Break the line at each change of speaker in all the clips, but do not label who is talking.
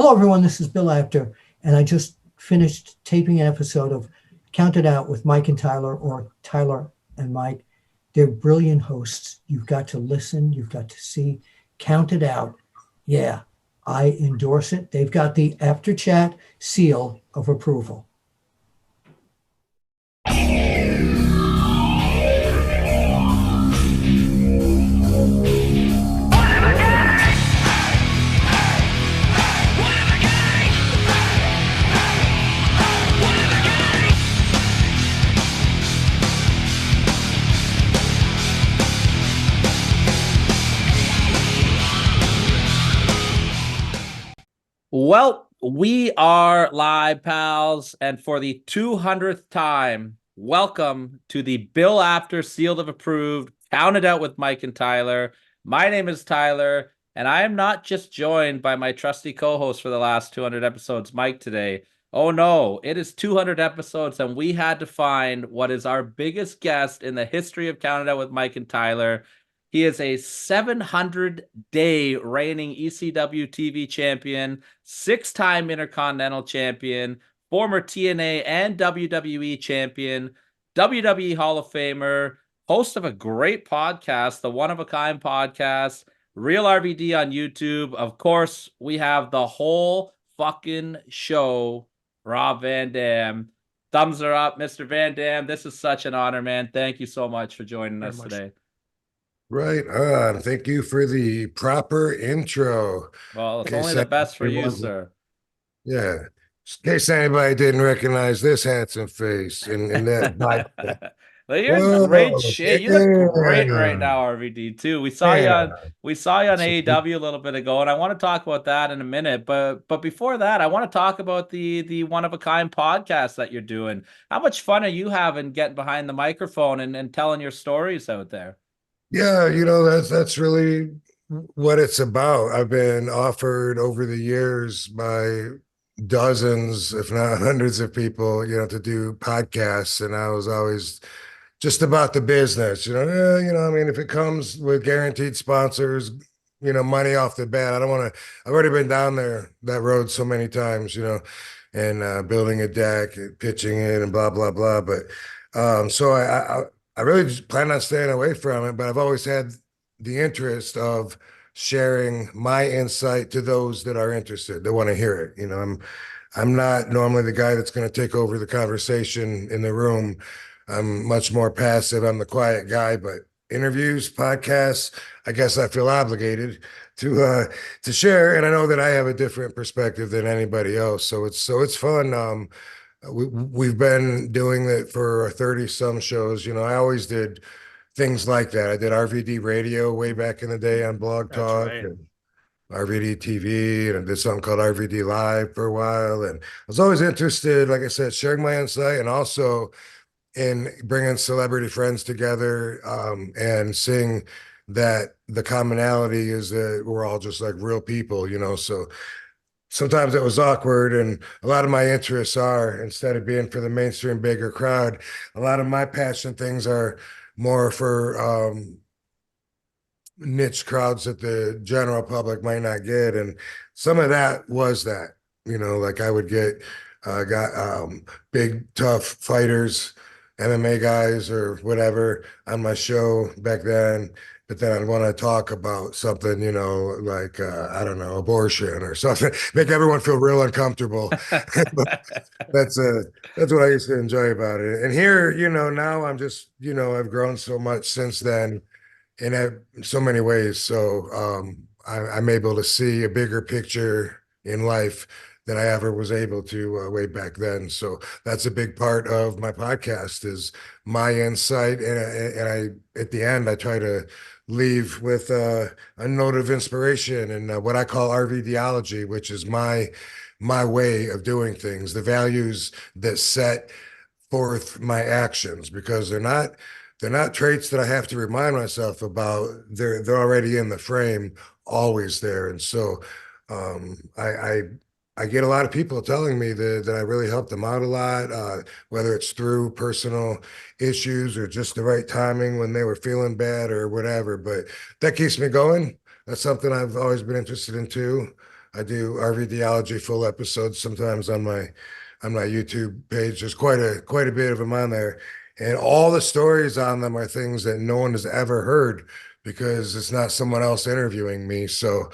Hello, everyone. This is Bill Apter, and I just finished taping an episode of Count It Out with Mike and Tyler, or Tyler and Mike. They're brilliant hosts. You've got to listen. You've got to see. Count It Out. Yeah, I endorse it. They've got the After Chat seal of approval.
Well, we are live, pals, and for the 200th time, welcome to the Bill Apter Sealed of Approved, Count It Out with Mike and Tyler. My name is Tyler, and I am not just joined by my trusty co-host for the last 200 episodes, Mike, today. Oh no, it is 200 episodes, and we had to find what is our biggest guest in the history of Count It Out with Mike and Tyler. He is a 700-day reigning ECW TV champion, 6-time Intercontinental champion, former TNA and WWE champion, WWE Hall of Famer, host of a great podcast, the One of a Kind podcast, Real RVD on YouTube. Of course, we have the whole fucking show, Rob Van Dam. Thumbs are up, Mr. Van Dam. This is such an honor, man. Thank you so much for joining us today.
Right on. Thank you for the proper intro.
Well, it's only the best for you, sir.
Yeah. In case anybody didn't recognize this handsome face in that bike.
Well, you're in great shape. You look great right now, RVD, too. We saw you on AEW a little bit ago, and I want to talk about that in a minute. But before that, I want to talk about the One of a Kind podcast that you're doing. How much fun are you having getting behind the microphone and telling your stories out there?
Yeah, that's really what it's about. I've been offered over the years by dozens, if not hundreds of people, to do podcasts, and I was always just about the business. I mean, if it comes with guaranteed sponsors, money off the bat, I don't want to. I've already been down that road so many times, and building a deck, pitching it, and blah blah blah. But so I really just plan on staying away from it, but I've always had the interest of sharing my insight to those that are interested, that want to hear it. I'm not normally the guy that's going to take over the conversation in the room. I'm much more passive. I'm the quiet guy, but interviews, podcasts, I guess I feel obligated to share. And I know that I have a different perspective than anybody else. So it's fun. We've been doing it for 30 some shows. I always did things like that. I did RVD radio way back in the day on Blog Talk, right, and RVD TV, and I did something called RVD Live for a while. And I was always interested, like I said, sharing my insight, and also in bringing celebrity friends together, and seeing that the commonality is that we're all just like real people, so sometimes it was awkward, and a lot of my interests are, instead of being for the mainstream bigger crowd, a lot of my passion things are more for niche crowds that the general public might not get. And some of that was that, like I would get big tough fighters, MMA guys or whatever on my show back then. But then I'd want to talk about something, like, I don't know, abortion or something, make everyone feel real uncomfortable. That's what I used to enjoy about it. And here, now I'm just, I've grown so much since then in so many ways. So I'm able to see a bigger picture in life than I ever was able to way back then. So that's a big part of my podcast, is my insight. And I at the end, I try to leave with a note of inspiration and what I call RVDology, which is my way of doing things, the values that set forth my actions, because they're not traits that I have to remind myself about. They're already in the frame, always there. And so I get a lot of people telling me that I really helped them out a lot, whether it's through personal issues or just the right timing when they were feeling bad or whatever. But that keeps me going. That's something I've always been interested in too. I do RVDology full episodes sometimes on my YouTube page. There's quite a bit of them on there. And all the stories on them are things that no one has ever heard because it's not someone else interviewing me. So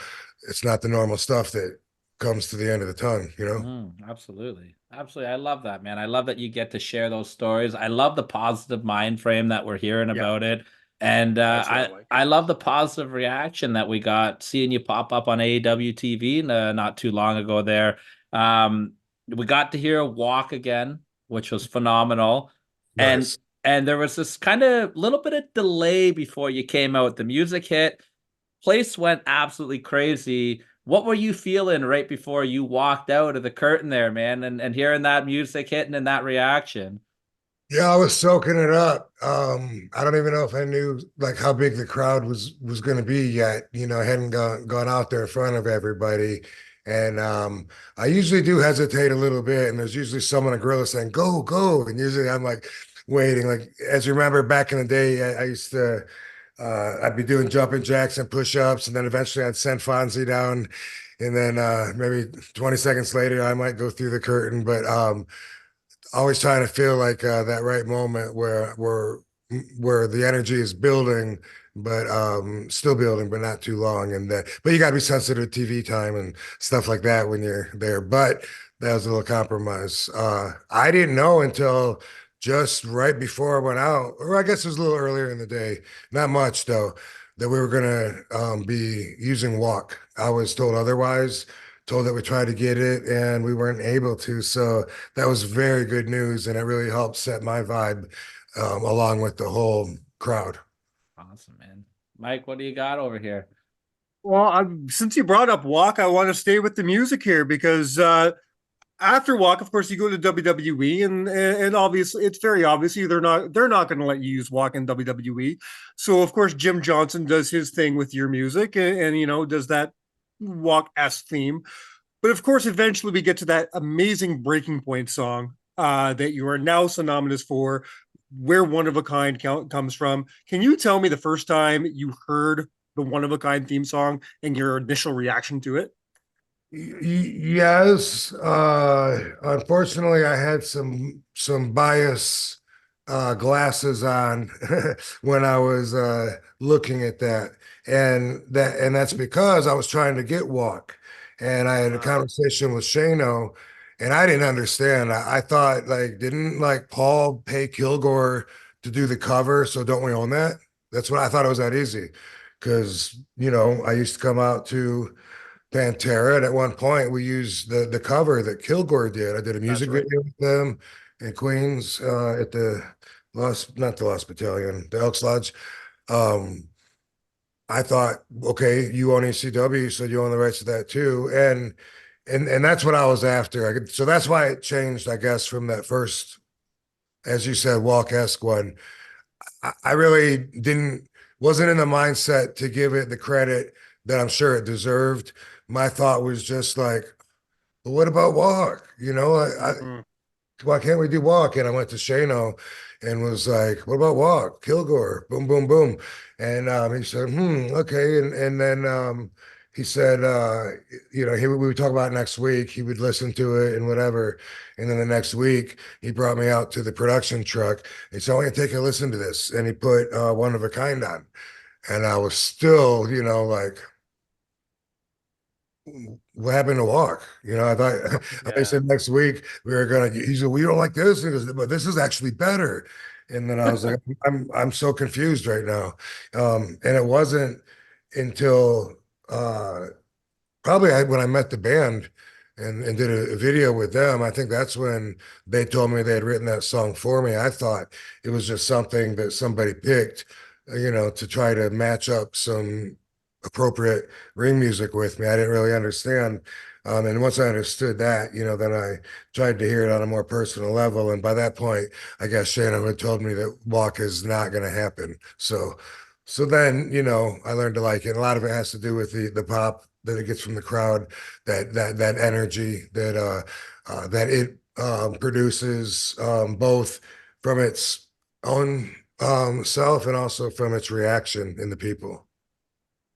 it's not the normal stuff that comes to the end of the tongue, you know?
Absolutely. Absolutely. I love that, man. I love that you get to share those stories. I love the positive mind frame that we're hearing about it. And
That's what I like.
I love the positive reaction that we got seeing you pop up on AEW TV not too long ago there. We got to hear Walk again, which was phenomenal.
Nice.
And there was this kind of little bit of delay before you came out. The music hit, place went absolutely crazy. What were you feeling right before you walked out of the curtain there, man? And hearing that music hitting and that reaction.
Yeah, I was soaking it up. I don't even know if I knew like how big the crowd was going to be yet. You know, I hadn't gone out there in front of everybody, and I usually do hesitate a little bit. And there's usually someone, a gorilla, saying "Go, go," and usually I'm like waiting. Like as you remember back in the day, I used to I'd be doing jumping jacks and push-ups, and then eventually I'd send Fonzie down, and then maybe 20 seconds later I might go through the curtain, but always trying to feel like that right moment where the energy is building, but still building, but not too long. And but you got to be sensitive to TV time and stuff like that when you're there. But that was a little compromise. I didn't know until just right before I went out, or I guess it was a little earlier in the day, not much though, that we were gonna be using Walk. I was told otherwise. Told that we tried to get it and we weren't able to. So that was very good news, and it really helped set my vibe along with the whole crowd.
Awesome, man. Mike, what do you got over here?
Well, since you brought up Walk, I want to stay with the music here because after Walk, of course, you go to WWE, and obviously it's very obvious they're not going to let you use Walk in WWE. So of course, Jim Johnson does his thing with your music, and you know does that Walk-esque theme. But of course, eventually we get to that amazing Breaking Point song that you are now synonymous for, where One of a Kind comes from. Can you tell me the first time you heard the One of a Kind theme song and your initial reaction to it?
Yes. Unfortunately, I had some bias glasses on when I was looking at that. And that's because I was trying to get Walk. And I had a conversation with Shano, and I didn't understand. I thought like, didn't like Paul pay Kilgore to do the cover? So don't we own that? That's what I thought. It was that easy. Because, you know, I used to come out to Pantera, and at one point we used the cover that Kilgore did. I did a music video with them in Queens at the not the Lost Battalion, the Elks Lodge. I thought, okay, you own ECW, so you own the rights to that too, and that's what I was after. So that's why it changed, I guess, from that first, as you said, Walk-esque one. I really wasn't in the mindset to give it the credit that I'm sure it deserved. My thought was just like, well, what about Walk? You know, why can't we do Walk? And I went to Shano and was like, what about Walk? Kilgore, boom, boom, boom. And he said, okay. And then he said, you know, we would talk about it next week. He would listen to it and whatever. And then the next week, he brought me out to the production truck. He said, I want you to take a listen to this. And he put One of a Kind on. And I was still, you know, like, what happened to Walk? You know, I thought I said next week we were gonna. He said, "We don't like this," he goes, but this is actually better. And then I was like, I'm so confused right now. And it wasn't until probably when I met the band and did a video with them. I think that's when they told me they had written that song for me. I thought it was just something that somebody picked, you know, to try to match up some appropriate ring music with me. I didn't really understand. And once I understood that, you know, then I tried to hear it on a more personal level. And by that point, I guess Shannon had told me that Walk is not going to happen. So then, you know, I learned to like it. A lot of it has to do with the pop that it gets from the crowd, that energy that it produces, both from its own self and also from its reaction in the people.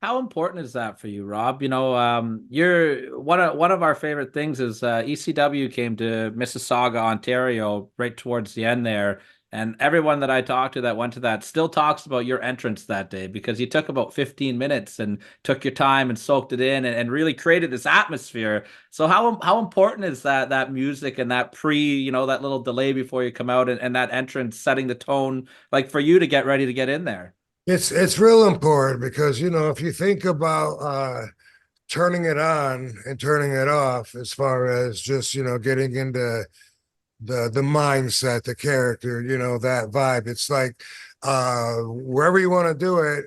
How important is that for you, Rob? You know, you're one of our favorite things is ECW came to Mississauga, Ontario, right towards the end there, and everyone that I talked to that went to that still talks about your entrance that day because you took about 15 minutes and took your time and soaked it in and really created this atmosphere. So how important is that music and that you know, that little delay before you come out and that entrance setting the tone, like for you to get ready to get in there?
It's real important because, you know, if you think about turning it on and turning it off, as far as just, you know, getting into the mindset, the character, you know, that vibe, it's like wherever you want to do it,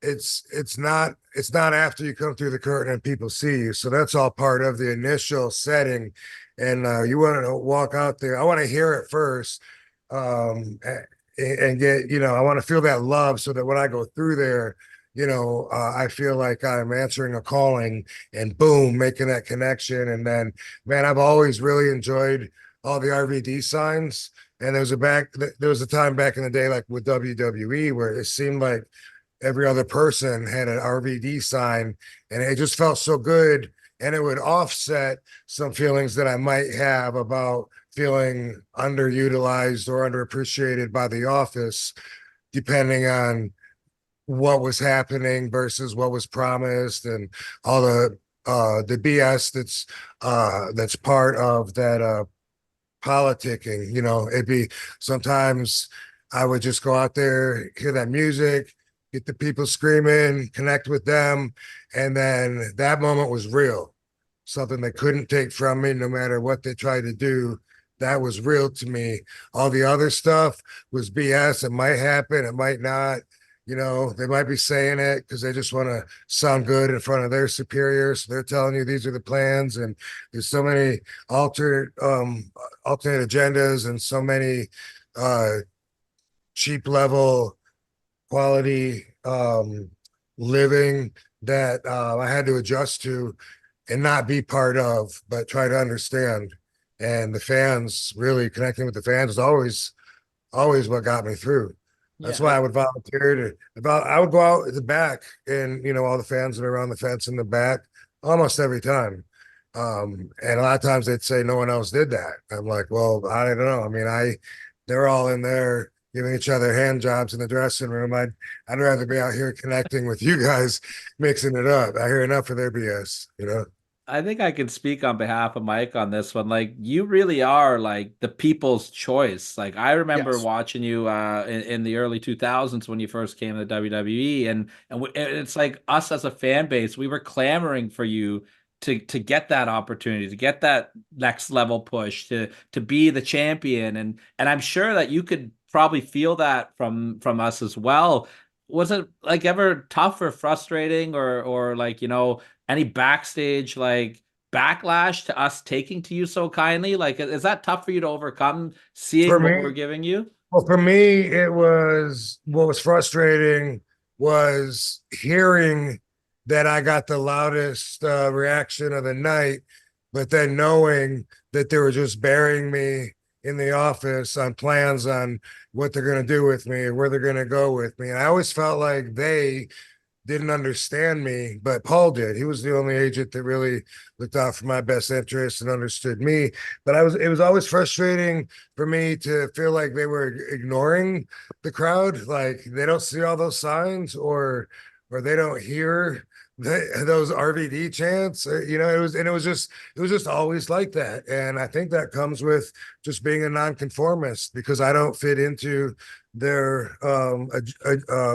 it's not after you come through the curtain and people see you. So that's all part of the initial setting. And you want to walk out there. I want to hear it first. And get, you know, I want to feel that love so that when I go through there, you know, I feel like I'm answering a calling and boom, making that connection. And then, man, I've always really enjoyed all the RVD signs. And there was a time back in the day, like with WWE, where it seemed like every other person had an RVD sign, and it just felt so good. And it would offset some feelings that I might have about feeling underutilized or underappreciated by the office, depending on what was happening versus what was promised and all the BS that's part of that politicking. You know, it'd be sometimes I would just go out there, hear that music, get the people screaming, connect with them, and then that moment was real. Something they couldn't take from me, no matter what they tried to do. That was real to me. All the other stuff was BS. It might happen, it might not. You know, they might be saying it because they just want to sound good in front of their superiors. So they're telling you these are the plans, and there's so many alternate agendas and so many cheap level quality living that I had to adjust to and not be part of, but try to understand. And the fans, really connecting with the fans, is always what got me through. That's why I would volunteer I would go out at the back, and, you know, all the fans that are around the fence in the back almost every time. And a lot of times they'd say no one else did that. I'm like, well, I don't know. I mean, they're all in there giving each other hand jobs in the dressing room. I'd rather be out here connecting with you guys, mixing it up. I hear enough of their BS, you know.
I think I can speak on behalf of Mike on this one. Like, you really are like the people's choice. Like, I remember
Yes.
watching you in the early 2000s when you first came to WWE, and it's like us as a fan base, we were clamoring for you to get that opportunity, to get that next level push, to be the champion, and I'm sure that you could probably feel that from us as well. Was it like ever tough or frustrating or like, you know, any backstage like backlash to us taking to you so kindly? Like, is that tough for you to overcome
For
seeing what we're
me,
giving you?
well, for me, it was what was frustrating was hearing that I got the loudest reaction of the night, but then knowing that they were just burying me in the office on plans on what they're going to do with me, where they're going to go with me. And I always felt like they didn't understand me, but Paul did. He was the only agent that really looked out for my best interests and understood me. But it was always frustrating for me to feel like they were ignoring the crowd, like they don't see all those signs, or they don't hear those RVD chants. You know, it was just always like that. And I think that comes with just being a nonconformist, because I don't fit into their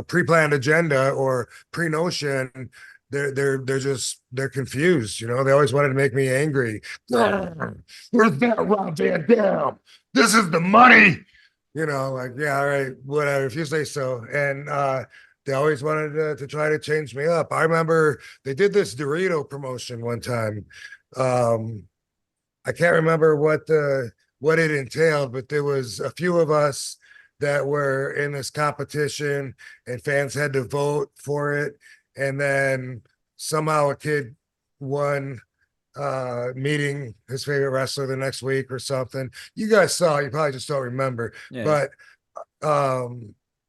pre-planned agenda or pre-notion. They're confused. You know, they always wanted to make me angry. Where's that Rob Van Dam? This is the money. You know, like, yeah, all right, whatever, if you say so. And they always wanted to try to change me up. I remember they did this Dorito promotion one time. I can't remember what it entailed, but there was a few of us that were in this competition, and fans had to vote for it. And then somehow a kid won meeting his favorite wrestler the next week or something. You guys saw, you probably just don't remember.
Yeah.
But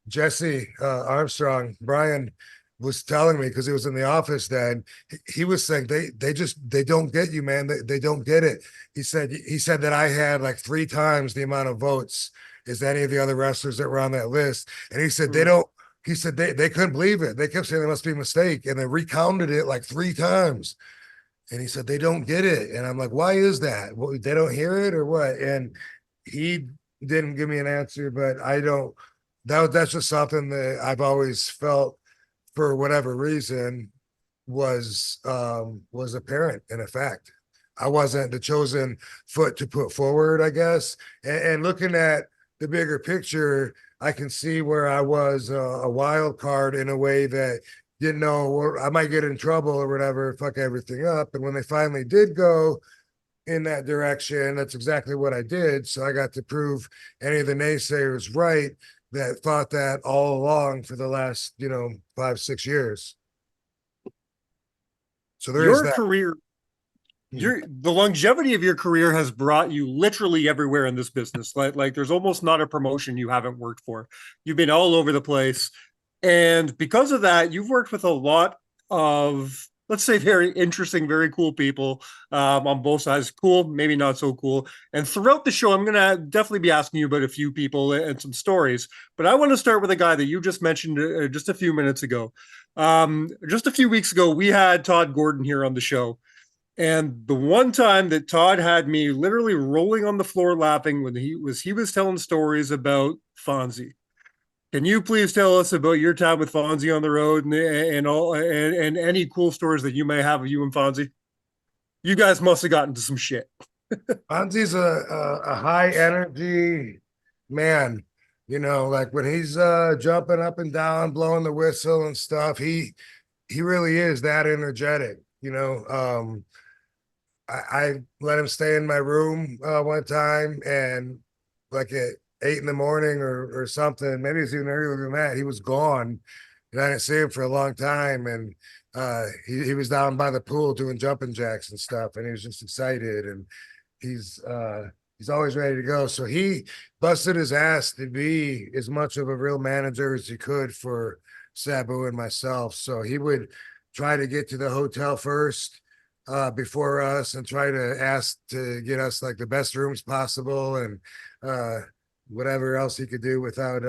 Jesse Armstrong, Brian, was telling me, because he was in the office then, he was saying they don't get you, man. They don't get it. He said that I had like 3 times the amount of votes as any of the other wrestlers that were on that list. And he said they don't, he said they couldn't believe it. They kept saying there must be a mistake. And they recounted it like 3 times. And he said they don't get it. And I'm like, why is that? Well, they don't hear it or what? And he didn't give me an answer, but I don't, that's just something that I've always felt, for whatever reason, was apparent in effect. I wasn't the chosen foot to put forward, I guess. And looking at the bigger picture, I can see where I was a wild card in a way that didn't know, or I might get in trouble or whatever, fuck everything up. And when they finally did go in that direction, that's exactly what I did. So I got to prove any of the naysayers right that thought that all along for the last, 5-6 years. So there is
Your
that.
career, the longevity of your career has brought you literally everywhere in this business. Like there's almost not a promotion you haven't worked for. You've been all over the place. And because of that, you've worked with a lot of, let's say, very interesting, very cool people on both sides. Cool, maybe not so cool. And throughout the show, I'm going to definitely be asking you about a few people and some stories. But I want to start with a guy that you just mentioned just a few minutes ago. Just a few weeks ago, we had Todd Gordon here on the show. And the one time that Todd had me literally rolling on the floor laughing when he was telling stories about Fonzie. Can you please tell us about your time with Fonzie on the road and any cool stories that you may have of you and Fonzie? You guys must have gotten to some shit.
Fonzie's a high energy man. Like when he's jumping up and down, blowing the whistle and stuff, he really is that energetic. I let him stay in my room one time, and like at 8 in the morning or something, maybe it was even earlier than that, he was gone, and I didn't see him for a long time. And he was down by the pool doing jumping jacks and stuff, and he was just excited, and he's always ready to go. So he busted his ass to be as much of a real manager as he could for Sabu and myself. So he would try to get to the hotel first before us, and try to ask to get us like the best rooms possible, and whatever else he could do without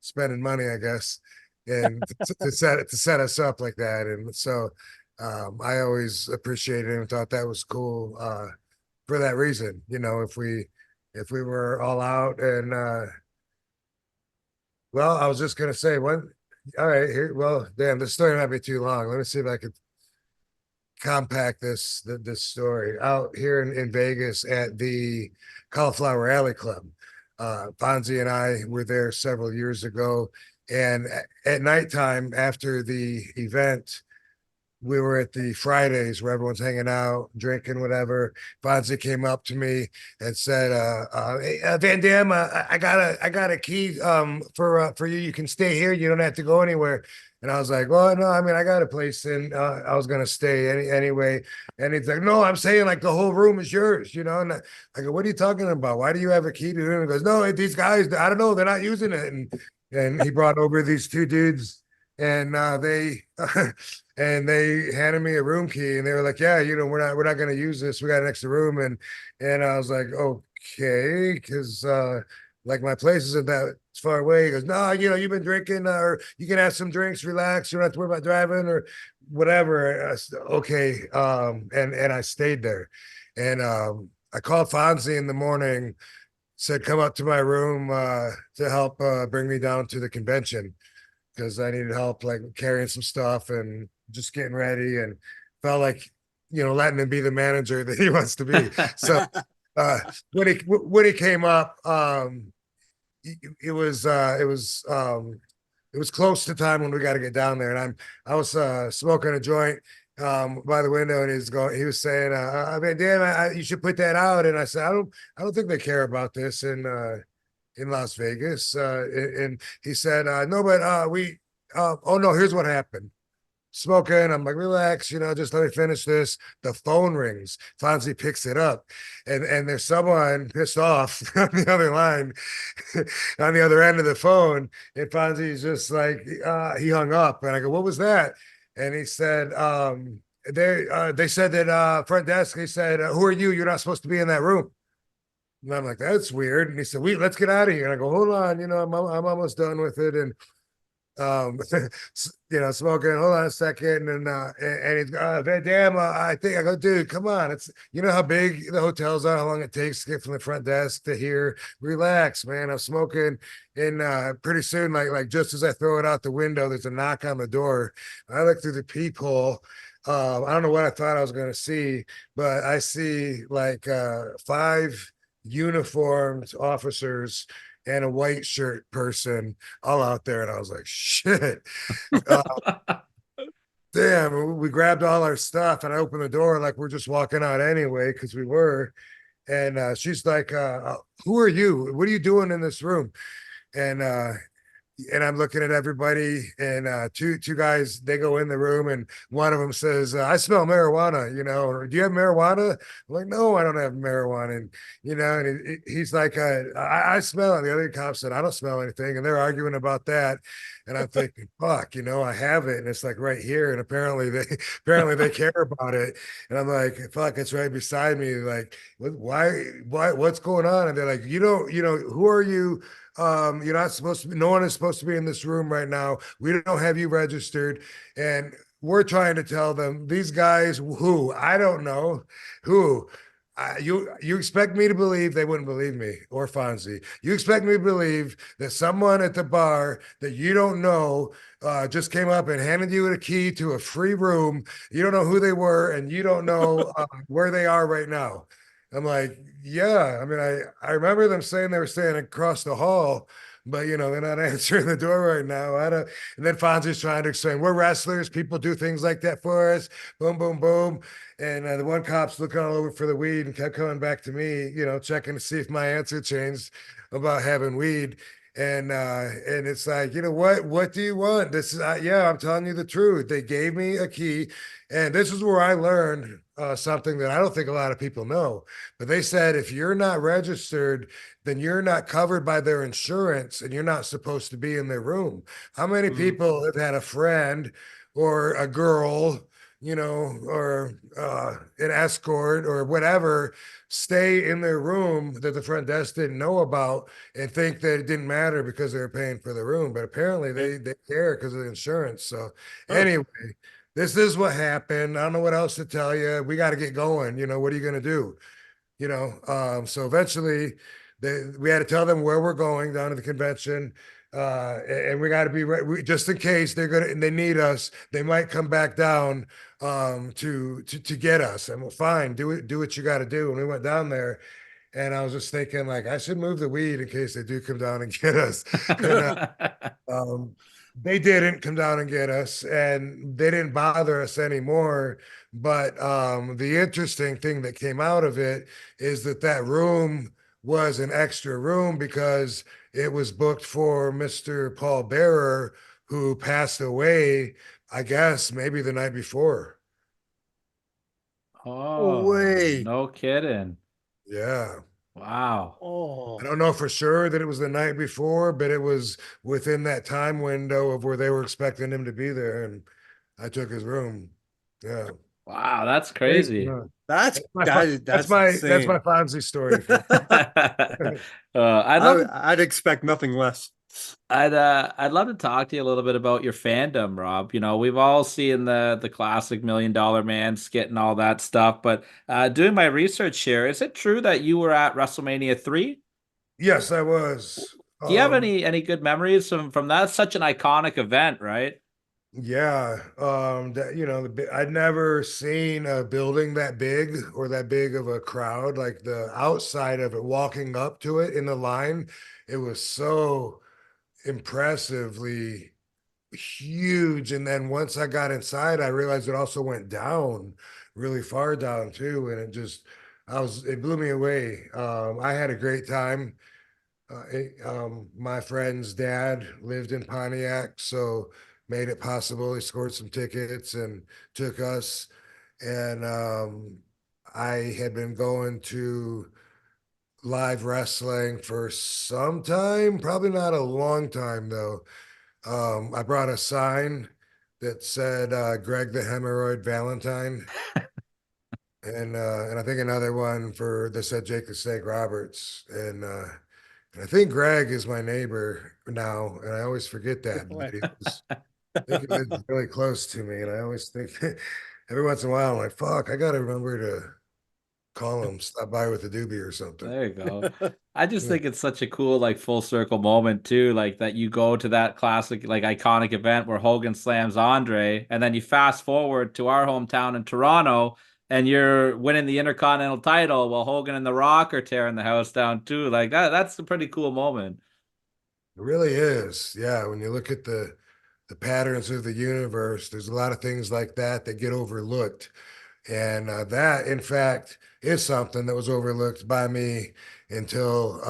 spending money, I guess, and to set us up like that. And so I always appreciated it and thought that was cool for that reason. If we were all out, and well, I was just gonna say one. All right, here. Well, damn, this story might be too long. Let me see if I could compact this story. Out here in Vegas at the Cauliflower Alley Club, Fonzie and I were there several years ago, and at nighttime after the event, we were at the Fridays where everyone's hanging out, drinking, whatever. Fonzie came up to me and said, hey, Van Dam, I got a key for you. You can stay here. You don't have to go anywhere. And I was like, well, no, I mean, I got a place, and I was going to stay anyway. And he's like, no, I'm saying like the whole room is yours, And I go, what are you talking about? Why do you have a key to it? And he goes, no, these guys, I don't know, they're not using it. And he brought over these 2 dudes, and they handed me a room key, and they were like, yeah, we're not going to use this. We got an extra room. And I was like, okay, because like my place isn't that far away. He goes, no, you've been drinking, or you can have some drinks, relax. You don't have to worry about driving or whatever. I said, okay. And I stayed there, and I called Fonzie in the morning, said, come up to my room to help bring me down to the convention, because I needed help like carrying some stuff and just getting ready, and felt like, letting him be the manager that he wants to be. So when he came up, it was close to time when we got to get down there, and I was smoking a joint by the window, and he was saying, I mean, damn, you should put that out. And I said, I don't think they care about this in Las Vegas. And he said, no, but oh no, here's what happened. smoking. I'm like, relax, just let me finish this. The phone rings. Fonzie picks it up, and there's someone pissed off on the other line, on the other end of the phone. And Fonzie's just like, he hung up. And I go, what was that? And he said, they said that front desk, he said, who are you? You're not supposed to be in that room. And I'm like, that's weird. And he said, let's get out of here. And I go, hold on, I'm almost done with it. And smoking. Hold on a second, and he's damn. I think I go, dude, come on. It's how big the hotels are, how long it takes to get from the front desk to here. Relax, man. I'm smoking, and pretty soon, like just as I throw it out the window, there's a knock on the door. I look through the peephole. I don't know what I thought I was going to see, but I see like 5 uniformed officers and a white shirt person all out there. And I was like, shit. Damn, we grabbed all our stuff and I opened the door like we're just walking out anyway, because we were. And she's like, who are you? What are you doing in this room? And I'm looking at everybody, and two guys, they go in the room, and one of them says, I smell marijuana, or do you have marijuana? I'm like, no, I don't have marijuana. And he's like, I smell it. The other cop said, I don't smell anything. And they're arguing about that. And I'm thinking, fuck, I have it. And it's like right here. And apparently they care about it. And I'm like, fuck, it's right beside me. Like, what's going on? And they're like, who are you? You're not supposed to be, no one is supposed to be in this room right now. We don't have you registered. And we're trying to tell them, these guys, who I don't know who. You expect me to believe they wouldn't believe me, or Fonzie. You expect me to believe that someone at the bar that you don't know just came up and handed you a key to a free room. You don't know who they were, and you don't know where they are right now. I'm like, yeah. I mean, I remember them saying they were staying across the hall, but they're not answering the door right now. And then Fonzie's trying to explain, we're wrestlers. People do things like that for us. Boom, boom, boom. And the one cop's looking all over for the weed and kept coming back to me, checking to see if my answer changed about having weed. And it's like, what do you want? This is, yeah, I'm telling you the truth. They gave me a key, and this is where I learned something that I don't think a lot of people know. But they said, if you're not registered, then you're not covered by their insurance, and you're not supposed to be in their room. How many people have had a friend or a girl, or an escort or whatever, stay in their room that the front desk didn't know about and think that it didn't matter because they were paying for the room? But apparently they care because of the insurance. So anyway, this is what happened. I don't know what else to tell you. We got to get going. What are you going to do? So eventually we had to tell them where we're going, down to the convention. And we got to be ready just in case they need us. They might come back down to get us, and we'll fine, do what you got to do. And we went down there, and I was just thinking, like, I should move the weed in case they do come down and get us. And, they didn't come down and get us, and they didn't bother us anymore. But the interesting thing that came out of it is that room was an extra room because it was booked for Mr. Paul Bearer, who passed away, I guess, maybe the night before.
Oh,
way.
no kidding.
Yeah.
Wow.
Oh,
I don't know for sure that it was the night before, but it was within that time window of where they were expecting him to be there, and I took his room. Yeah.
Wow, that's crazy.
that's
That's my Fonzie story.
I'd expect nothing less.
I'd love to talk to you a little bit about your fandom, Rob. We've all seen the classic $1 Million Man skit and all that stuff, but doing my research here, is it true that you were at WrestleMania 3?
Yes, I was.
Do you have any good memories from that? Such an iconic event, right?
Yeah. I'd never seen a building that big or that big of a crowd. Like the outside of it, walking up to it in the line, it was so impressively huge. And then once I got inside, I realized it also went down really far down too. And it blew me away. I had a great time. My friend's dad lived in Pontiac, so made it possible. He scored some tickets and took us. And I had been going to live wrestling for some time, probably not a long time though. I brought a sign that said Greg the Hemorrhoid Valentine. And I think another one for that said Jake the Snake Roberts. And I think Greg is my neighbor now, and I always forget that. But I think he lives really close to me, and I always think every once in a while I'm like, fuck, I gotta remember to call him, stop by with a doobie or something.
There you go. I just think it's such a cool, like, full circle moment too, like that you go to that classic, like, iconic event where Hogan slams Andre, and then you fast forward to our hometown in Toronto, and you're winning the Intercontinental title while Hogan and The Rock are tearing the house down too. Like that's a pretty cool moment.
It really is. Yeah, when you look at the patterns of the universe, there's a lot of things like that that get overlooked. And that, in fact, is something that was overlooked by me until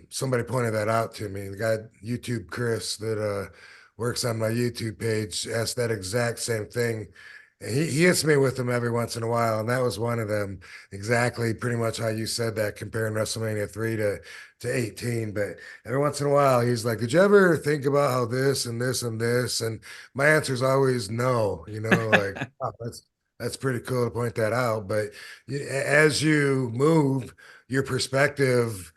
somebody pointed that out to me. The guy, YouTube Chris, that works on my YouTube page, asked that exact same thing. And he hits me with them every once in a while, and that was one of them. Exactly, pretty much how you said that, comparing WrestleMania 3 to 18. But every once in a while, he's like, "Did you ever think about how this and this and this?" And my answer is always no. Like, oh, that's pretty cool to point that out. But as you move, your perspective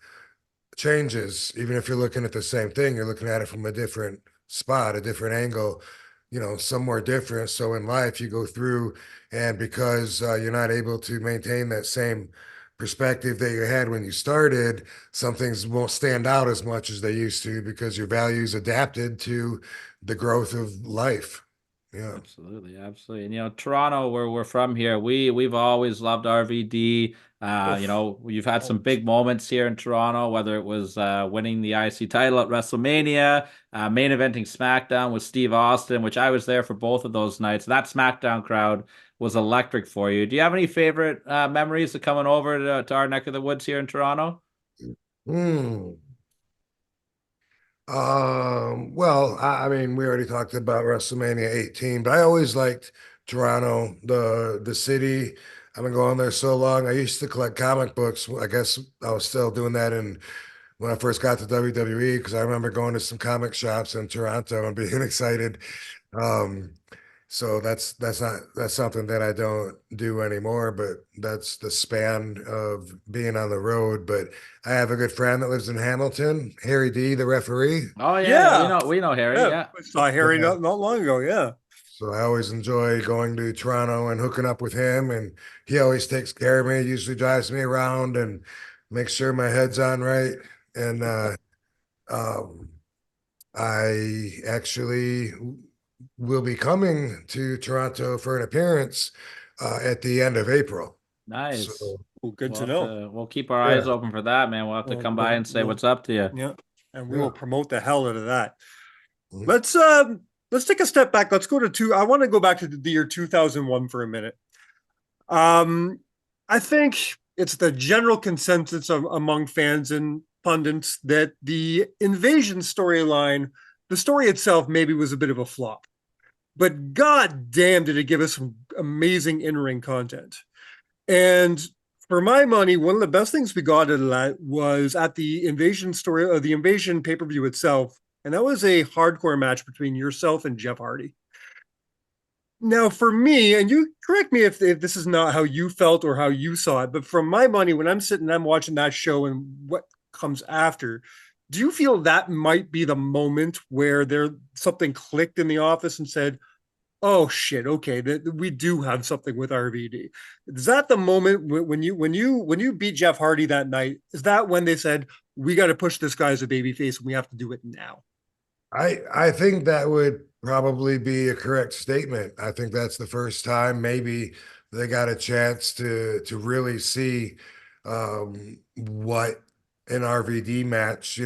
changes. Even if you're looking at the same thing, you're looking at it from a different spot, a different angle, somewhere different. So in life, you go through, and because you're not able to maintain that same perspective that you had when you started, some things won't stand out as much as they used to because your values adapted to the growth of life. Yeah.
Absolutely, absolutely. And Toronto, where we're from here, we've always loved RVD. You've had some big moments here in Toronto, whether it was winning the IC title at WrestleMania, main eventing SmackDown with Steve Austin, which I was there for both of those nights. That SmackDown crowd was electric for you. Do you have any favorite memories of coming over to our neck of the woods here in Toronto?
Hmm. Well, I mean, we already talked about WrestleMania 18, but I always liked Toronto, the city. I've been going there so long. I used to collect comic books. I guess I was still doing that when I first got to WWE, because I remember going to some comic shops in Toronto and being excited. Um, so that's something that I don't do anymore, but that's the span of being on the road. But I have a good friend that lives in Hamilton, Harry D, the referee.
Oh yeah,
Yeah.
we know Harry.
Yeah,
Yeah.
I saw Harry
Yeah.
not long ago. Yeah.
So I always enjoy going to Toronto and hooking up with him, and he always takes care of me, usually drives me around and makes sure my head's on right. And um, I actually will be coming to Toronto for an appearance at the end of April.
Nice.
So
Well, good
We'll
to
have
know.
we'll keep our eyes
yeah.
open for that, man. We'll have to
Well,
come by and say
we'll-
what's up to you.
Yeah, and we
Yeah.
will promote the hell out of that.
Mhm.
Let's take a step back. Let's go to two. I want to go back to the year 2001 for a minute. I think it's the general consensus among fans and pundits that the invasion storyline, the story itself, maybe was a bit of a flop. But god damn, did it give us some amazing in-ring content. And for my money, one of the best things we got out of that was at the invasion story or the invasion pay-per-view itself. And that was a hardcore match between yourself and Jeff Hardy. Now, for me, and you correct me if this is not how you felt or how you saw it, but from my money, when I'm sitting, I'm watching that show and what comes after, do you feel that might be the moment where something clicked in the office and said, "Oh shit, okay, we do have something with RVD"? Is that the moment when you beat Jeff Hardy that night? Is that when they said, "We got to push this guy as a babyface and we have to do it now"?
I think that would probably be a correct statement. I think that's the first time maybe they got a chance to really see what an RVD match,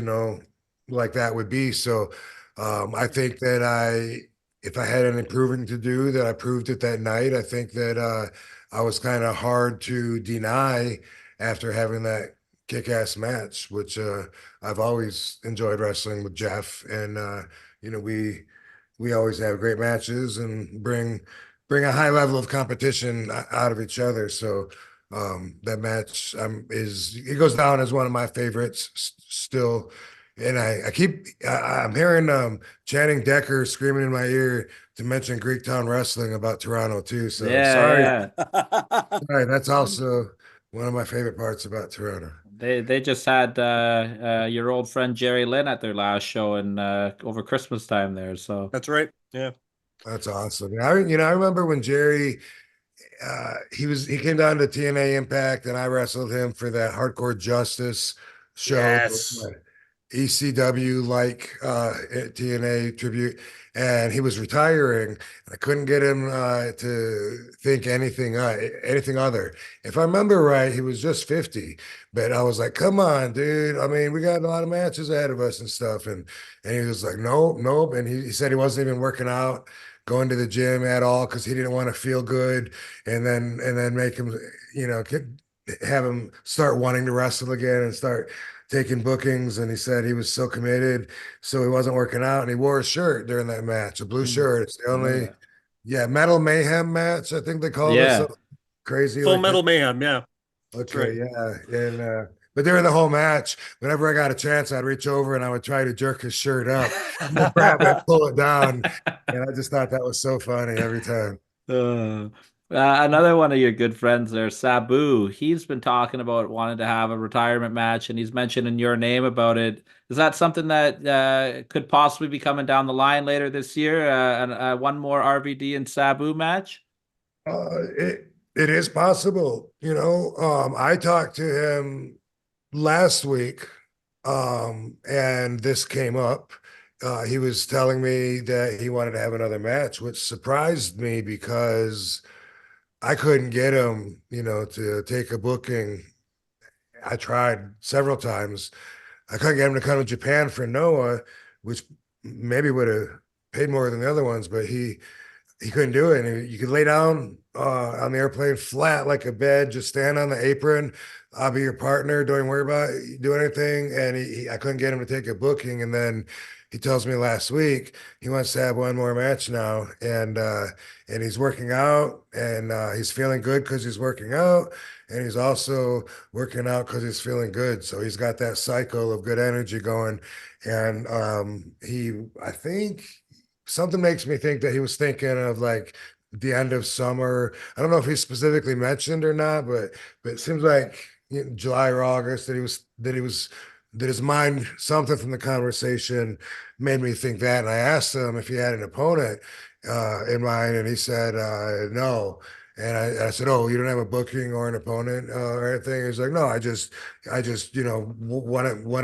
like that would be. So I think that if I had any proving to do, that I proved it that night. I think that I was kind of hard to deny after having that kick-ass match, which I've always enjoyed wrestling with Jeff, and we we always have great matches and bring a high level of competition out of each other. So that match is it goes down as one of my favorites still. And I'm hearing Channing Decker screaming in my ear to mention Greektown Wrestling about Toronto too. So sorry,
Yeah, yeah.
sorry, that's also one of my favorite parts about Toronto.
They just had your old friend Jerry Lynn at their last show in over Christmas time there. So
That's right. Yeah.
That's awesome. I remember when Jerry he came down to TNA Impact and I wrestled him for that Hardcore Justice show,
Yes.
ECW like TNA tribute, and he was retiring. I couldn't get him to think anything other. If I remember right, he was just 50, but I was like, "Come on, dude! I mean, we got a lot of matches ahead of us and stuff." And he was like, "Nope, nope," and he said he wasn't even working out, going to the gym at all because he didn't want to feel good, and then make him, have him start wanting to wrestle again and start taking bookings. And he said he was so committed, so he wasn't working out, and he wore a shirt during that match, a blue shirt. It's the only, yeah, Metal Mayhem match, I think they called it,
yeah,
something crazy
Full
like
Metal
that.
Mayhem. Yeah. That's
Okay,
right.
yeah, and but during the whole match, whenever I got a chance, I'd reach over and I would try to jerk his shirt up, grab it, pull it down, and I just thought that was so funny every time.
Uh, another one of your good friends there, Sabu. He's been talking about wanting to have a retirement match, and he's mentioning your name about it. Is that something that could possibly be coming down the line later this year? And one more RVD and Sabu match?
It is possible, I talked to him last week, and this came up. He was telling me that he wanted to have another match, which surprised me because I couldn't get him, to take a booking. I tried several times. I couldn't get him to come to Japan for Noah, which maybe would have paid more than the other ones, but he couldn't do it. And you could lay down on the airplane flat like a bed, just stand on the apron. I'll be your partner. Don't worry about doing anything. And I couldn't get him to take a booking. And then he tells me last week he wants to have one more match now, and he's working out, and he's feeling good because he's working out, and he's also working out because he's feeling good. So he's got that cycle of good energy going, and I think something makes me think that he was thinking of like the end of summer. I don't know if he specifically mentioned or not, but it seems like July or August that his mind, something from the conversation made me think that. And I asked him if he had an opponent in mind, and he said no. And I said, "Oh, you don't have a booking or an opponent or anything?" He's like, "No, I just want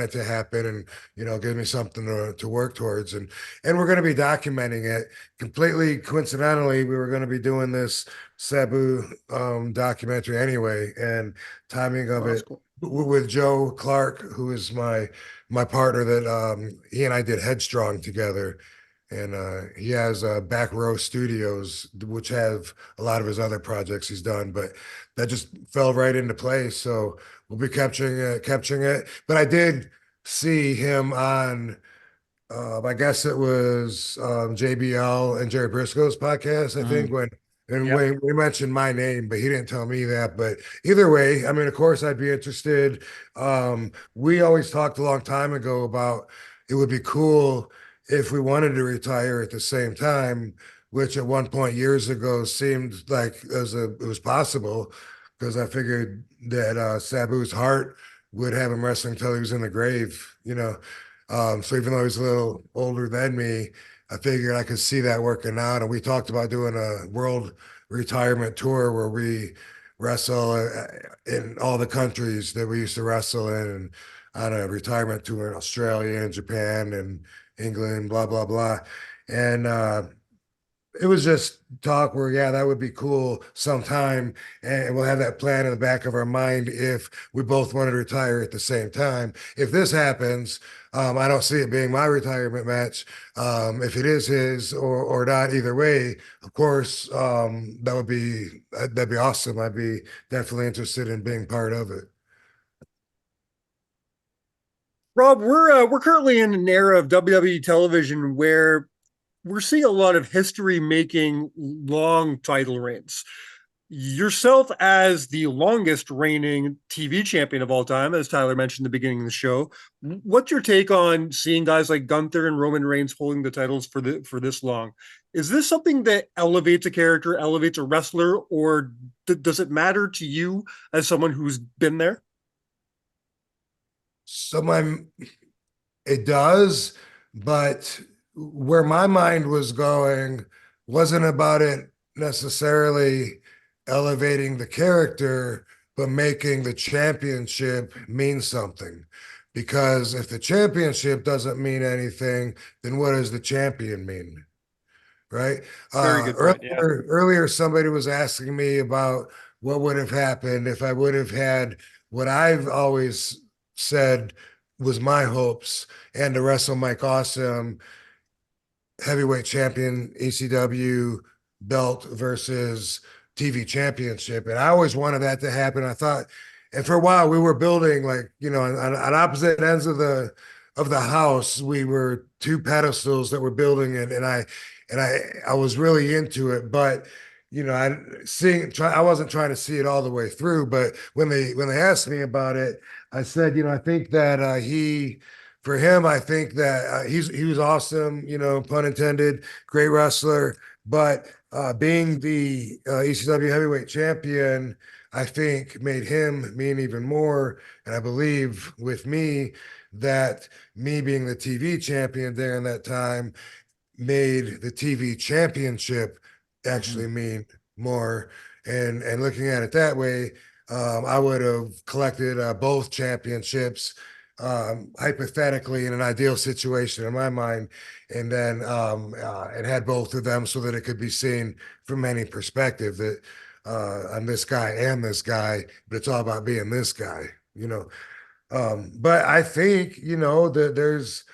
it to happen, and give me something to work towards." And we're going to be documenting it. Completely coincidentally, we were going to be doing this Sabu documentary anyway, and timing of
Oh, that's
it
cool.
with Joe Clark, who is my partner that he and I did Headstrong together, and he has Back Row Studios, which have a lot of his other projects he's done, but that just fell right into place. So we'll be capturing it. But I did see him on, I guess it was JBL and Jerry Briscoe's podcast, I think,
Yep.
when we mentioned my name, but he didn't tell me that. But either way, I mean, of course, I'd be interested. We always talked a long time ago about it would be cool if we wanted to retire at the same time, which at one point years ago seemed like it was possible, because I figured that Sabu's heart would have him wrestling until he was in the grave. So even though he's a little older than me, I figured I could see that working out. And we talked about doing a world retirement tour where we wrestle in all the countries that we used to wrestle in, and on a retirement tour in Australia and Japan and England, blah, blah, blah. And it was just talk where, yeah, that would be cool sometime. And we'll have that plan in the back of our mind if we both want to retire at the same time. If this happens, I don't see it being my retirement match. If it is his or not, either way, of course, that'd be awesome. I'd be definitely interested in being part of it.
Rob, we're currently in an era of WWE television where we're seeing a lot of history making long title reigns. Yourself as the longest reigning TV champion of all time, as Tyler mentioned at the beginning of the show, what's your take on seeing guys like Gunther and Roman Reigns holding the titles for this long? Is this something that elevates a character, elevates a wrestler, or does it matter to you as someone who's been there?
It does, but where my mind was going wasn't about it necessarily elevating the character, but making the championship mean something. Because if the championship doesn't mean anything, then what does the champion mean? Right?
Very good point, yeah.
Earlier, somebody was asking me about what would have happened if I would have had what I've always said was my hopes, and to wrestle Mike Awesome, heavyweight champion, ECW belt versus TV championship. And I always wanted that to happen. I thought, and for a while we were building, like, you know, on opposite ends of the house, we were two pedestals that were building it, and I was really into it, but you know, I wasn't trying to see it all the way through. But when they asked me about it, I said, you know, I think that for him, I think that he was awesome, you know, pun intended, great wrestler. But being the ECW heavyweight champion, I think made him mean even more. And I believe with me that me being the TV champion there in that time made the TV championship actually mean more. And looking at it that way, I would have collected both championships, hypothetically, in an ideal situation in my mind, and then and had both of them so that it could be seen from any perspective that I'm this guy and this guy, but it's all about being this guy, you know. But I think, you know, that there's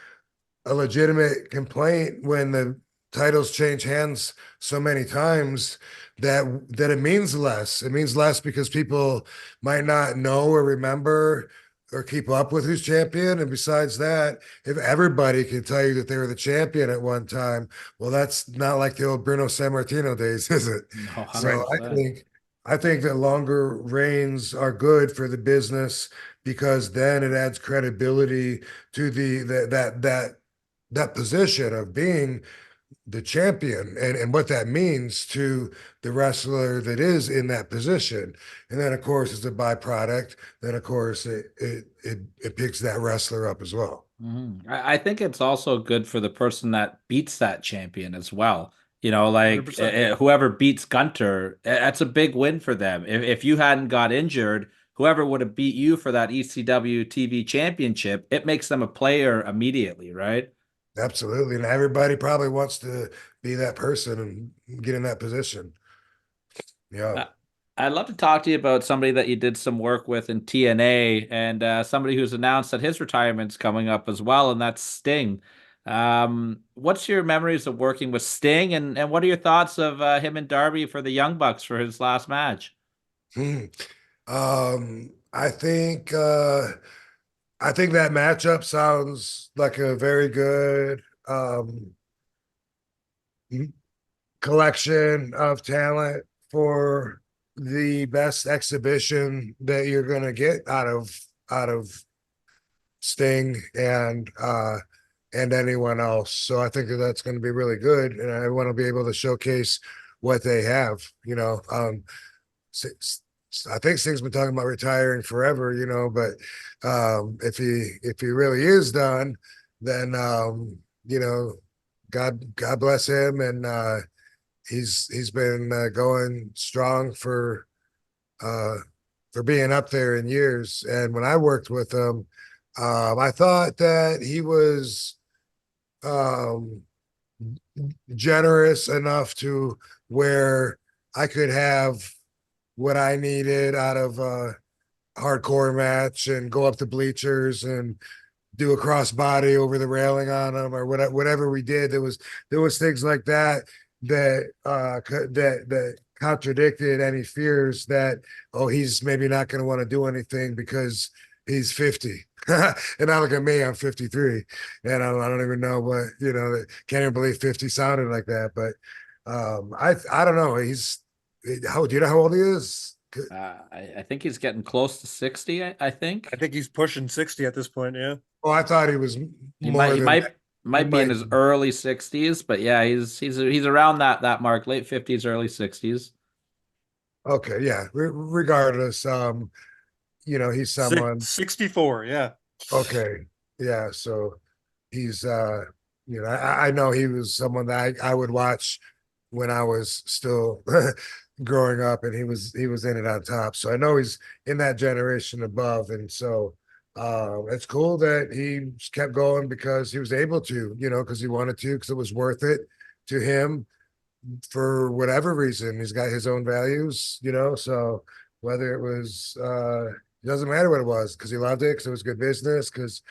a legitimate complaint when the titles change hands so many times that it means less. It means less because people might not know or remember or keep up with who's champion. And besides that, if everybody can tell you that they were the champion at one time, well, that's not like the old Bruno Sammartino days, is it?
No,
So
100%.
I think that longer reigns are good for the business, because then it adds credibility to that position of being the champion, and what that means to the wrestler that is in that position. And then of course, as a byproduct, then of course it picks that wrestler up as well.
I think it's also good for the person that beats that champion as well. You know, like
100%.
whoever beats Gunter, that's a big win for them. If you hadn't got injured, whoever would have beat you for that ECW TV championship, it makes them a player immediately, right?
Absolutely. And everybody probably wants to be that person and get in that position. Yeah.
I'd love to talk to you about somebody that you did some work with in TNA, and somebody who's announced that his retirement's coming up as well, and that's Sting. What's your memories of working with Sting, and what are your thoughts of him and Darby for the Young Bucks for his last match?
Hmm. I think that matchup sounds like a very good collection of talent for the best exhibition that you're going to get out of Sting and anyone else. So I think that that's going to be really good, and I want to be able to showcase what they have. You know, I think Sting's been talking about retiring forever, you know, but if he really is done, then you know, God bless him, and he's been going strong for being up there in years. And when I worked with him, I thought that he was generous enough to where I could have what I needed out of a hardcore match and go up the bleachers and do a crossbody over the railing on him, or whatever we did. There was things like that that contradicted any fears that, oh, he's maybe not going to want to do anything because he's 50. And I look at me, I'm 53, and I don't even know what, can't even believe 50 sounded like that. But I don't know. Do you know how old he is?
I think he's getting close to 60. I think.
I think he's pushing 60 at this point. Yeah.
Oh, I thought he was
He
more
might he
than
might
that.
might be in his early 60s, but yeah, he's around that mark, late 50s, early 60s.
Okay, yeah. Regardless, he's someone.
64. Yeah.
Okay, yeah. So he's I know he was someone that I would watch when I was still growing up, and he was in it on top. So I know he's in that generation above, and so it's cool that he kept going because he was able to, because he wanted to, because it was worth it to him for whatever reason. He's got his own values, so whether it was it doesn't matter what it was, because he loved it, because it was good business, because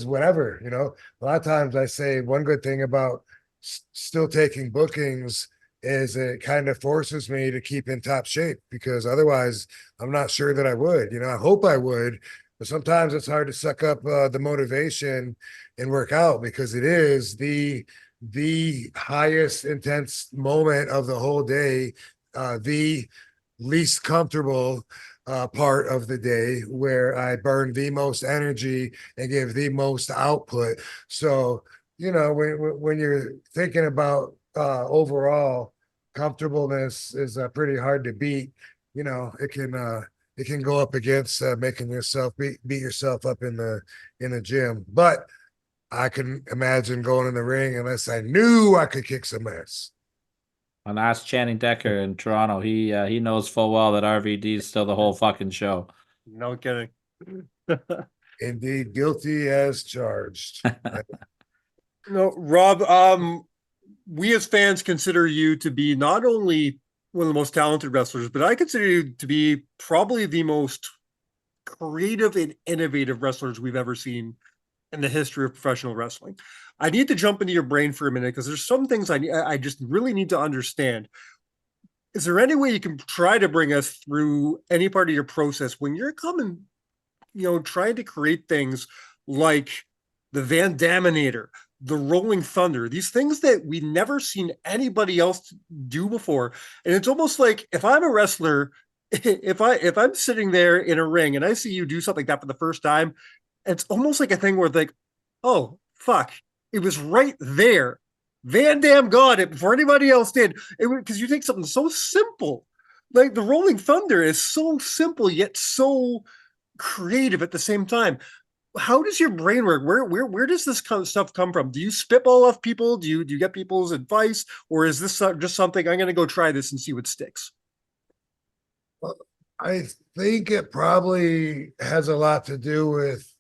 whatever, a lot of times I say one good thing about still taking bookings is it kind of forces me to keep in top shape, because otherwise I'm not sure that I would. I hope I would, but sometimes it's hard to suck up the motivation and work out, because it is the highest intense moment of the whole day, the least comfortable part of the day, where I burn the most energy and give the most output. So, when you're thinking about overall comfortableness is pretty hard to beat. It can go up against making yourself beat yourself up in the gym. But I can imagine going in the ring unless I knew I could kick some ass.
And ask Channing Decker in Toronto. He knows full well that RVD is still the whole fucking show.
No kidding.
Indeed, guilty as charged.
No, Rob, we as fans consider you to be not only one of the most talented wrestlers, but I consider you to be probably the most creative and innovative wrestlers we've ever seen in the history of professional wrestling. I need to jump into your brain for a minute, because there's some things I just really need to understand. Is there any way you can try to bring us through any part of your process when you're coming, trying to create things like the Van Daminator, the Rolling Thunder, these things that we never seen anybody else do before? And it's almost like, if I'm a wrestler, if I'm sitting there in a ring and I see you do something like that for the first time, it's almost like a thing where, like, oh fuck, it was right there. Van Damme got it before anybody else did. Because you take something so simple, like the Rolling Thunder is so simple yet so creative at the same time. How does your brain work? Where does this kind of stuff come from? Do you spitball off people? Do you get people's advice, or is this just something I'm going to go try this and see what sticks?
I think it probably has a lot to do with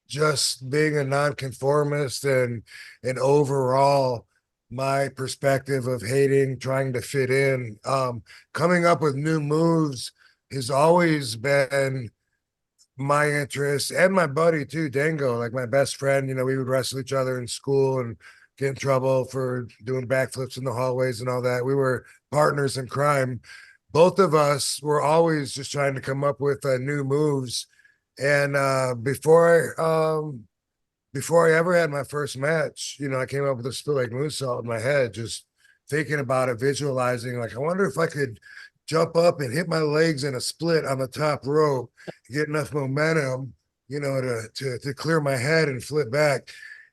just being a nonconformist, and overall my perspective of hating trying to fit in. Coming up with new moves has always been my interest, and my buddy too, Dango, like my best friend. We would wrestle each other in school and get in trouble for doing backflips in the hallways and all that. We were partners in crime. Both of us were always just trying to come up with new moves. And before I ever had my first match, I came up with a split leg moonsault in my head, just thinking about it, visualizing, like, I wonder if I could jump up and hit my legs in a split on the top rope, get enough momentum, to clear my head and flip back.